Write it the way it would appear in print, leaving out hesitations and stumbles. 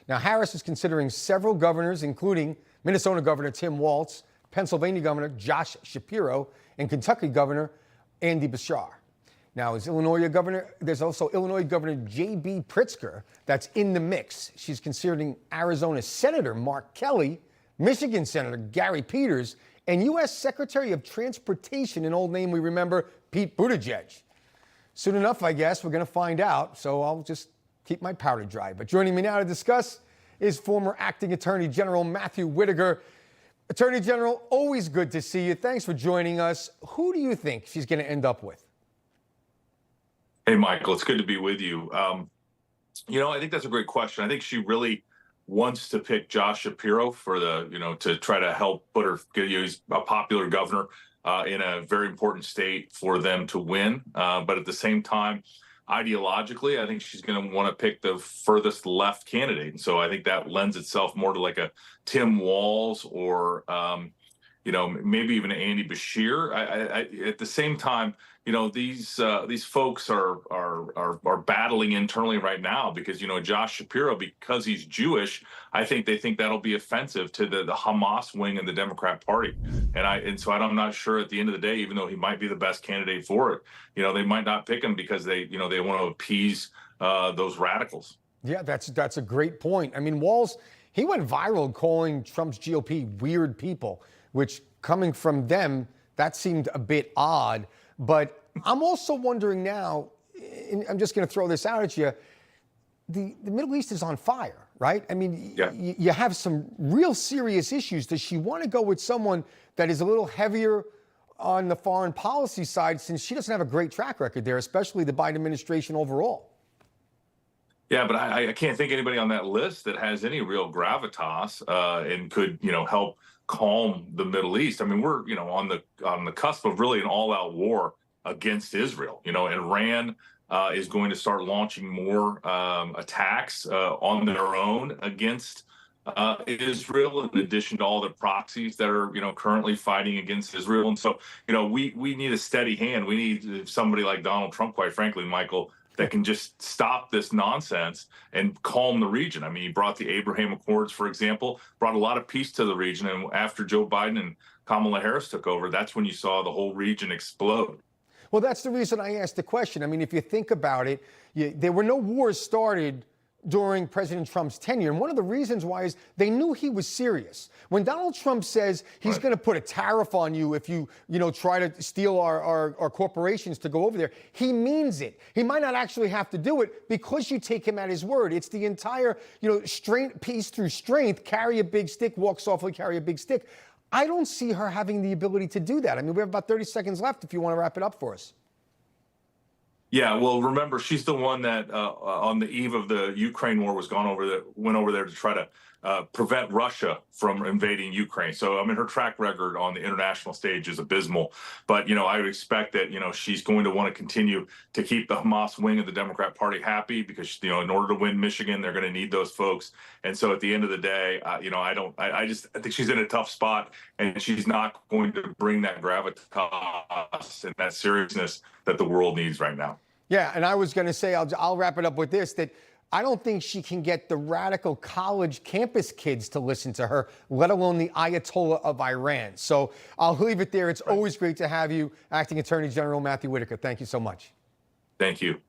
Now, Harris is considering several governors, including Minnesota Governor Tim Walz, Pennsylvania Governor Josh Shapiro, and Kentucky Governor Andy Beshear. Now, as Illinois governor, there's also Illinois Governor J.B. Pritzker that's in the mix. She's considering Arizona Senator Mark Kelly, Michigan Senator Gary Peters, and U.S. Secretary of Transportation, an old name we remember, Pete Buttigieg. Soon enough, I guess, we're going to find out, so I'll just keep my powder dry. But joining me now to discuss is former Acting Attorney General Matthre Whitaker. Attorney General, always good to see you. Thanks for joining us. Who do you think she's going to end up with? Hey, Michael, it's good to be with you. I think that's a great question. I think she really wants to pick Josh Shapiro for to try to help put her, he's a popular governor in a very important state for them to win. But at the same time, ideologically, I think she's going to want to pick the furthest left candidate. And so I think that lends itself more to like a Tim Walz or, maybe even Andy Beshear. At the same time, these folks are battling internally right now because, Josh Shapiro, because he's Jewish, I think they think that'll be offensive to the Hamas wing in the Democrat Party. And so I'm not sure at the end of the day, even though he might be the best candidate for it, they might not pick him because they want to appease those radicals. Yeah, that's a great point. I mean, Walz, he went viral calling Trump's GOP weird people, which coming from them, that seemed a bit odd. But I'm also wondering now, and I'm just going to throw this out at you, the Middle East is on fire, right? I mean, yeah. You have some real serious issues. Does she want to go with someone that is a little heavier on the foreign policy side, since she doesn't have a great track record there, especially the Biden administration overall? Yeah, but I can't think anybody on that list that has any real gravitas and could, help calm the Middle East. I mean, we're, on the cusp of really an all-out war against Israel. Iran is going to start launching more attacks on their own against Israel, in addition to all the proxies that are, currently fighting against Israel. And so, we need a steady hand. We need somebody like Donald Trump, quite frankly, Michael, that can just stop this nonsense and calm the region. I mean, he brought the Abraham Accords, for example, brought a lot of peace to the region. And after Joe Biden and Kamala Harris took over, that's when you saw the whole region explode. Well, that's the reason I asked the question. I mean, if you think about it, there were no wars started during President Trump's tenure. And one of the reasons why is they knew he was serious. When Donald Trump says he's going to put a tariff on you if you, try to steal our corporations to go over there, he means it. He might not actually have to do it because you take him at his word. It's the entire, strength, peace through strength, carry a big stick, walk softly, carry a big stick. I don't see her having the ability to do that. I mean, we have about 30 seconds left if you want to wrap it up for us. Yeah, well, remember, she's the one that on the eve of the Ukraine war went over there to try to prevent Russia from invading Ukraine. So, I mean, her track record on the international stage is abysmal. But, I would expect that, she's going to want to continue to keep the Hamas wing of the Democrat Party happy because, in order to win Michigan, they're going to need those folks. And so at the end of the day, I think she's in a tough spot, and she's not going to bring that gravitas and that seriousness that the world needs right now. Yeah, and I was going to say, I'll wrap it up with this, that I don't think she can get the radical college campus kids to listen to her, let alone the Ayatollah of Iran. So I'll leave it there. It's always great to have you, Acting Attorney General Matthre Whitaker. Thank you so much. Thank you.